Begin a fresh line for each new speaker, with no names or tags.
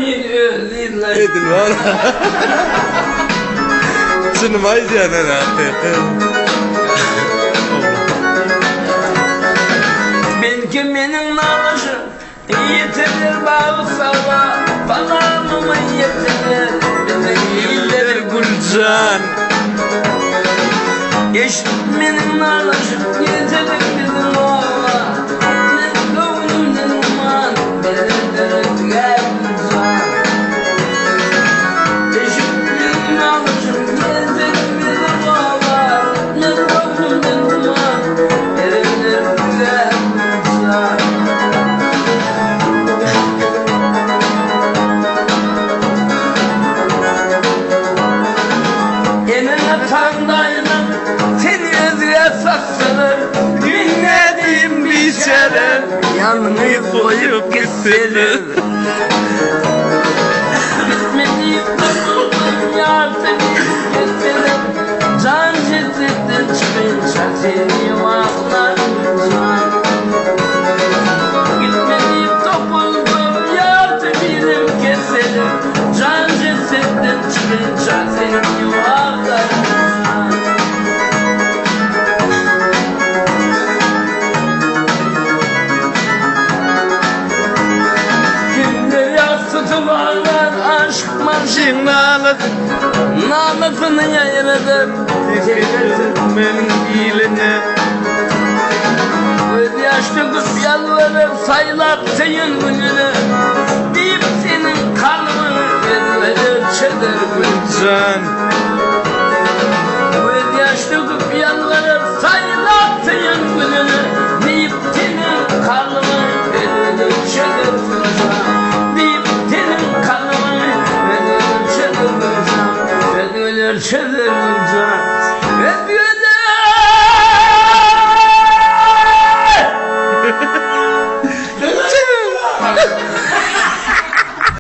Edil var. Sınımayız yani
Belki benim nalışım yetirir bağırsava, falanımı yetirir bizim iyileri
Gülcan.
benim nalışım yetirir bizim oğla, ne gönlümden uman verir gel Gülcan. Benim nalışım yetirir bizim oğla, ne gönlümden uman verir gel Gülcan. Enine tandayla seni özüye saksınır, dinlediğim bir şeref yanını koyup gitseler. Bitmediğim tutulduğum yar seni gitseler, can cesetten çıkınca seni ağlar can. Gitmediğim topulduğum yar seni keseler, can cesetten çıkınca seni ağlar can. Kimdir yastığı varlar aşk marjinalık, namusunu yayınladım
Benim iyiliğine.
Göz yaşlı kız yalvarır sayılar senin gününü, deyip senin kalbini verir çeder Gülcan. Göz yaşlı kız yalvarır sayılar senin gününü, deyip senin kalbini verir çeder Gülcan. Deyip senin kalbini verir çeder Gülcan, verir çeder Gülcan.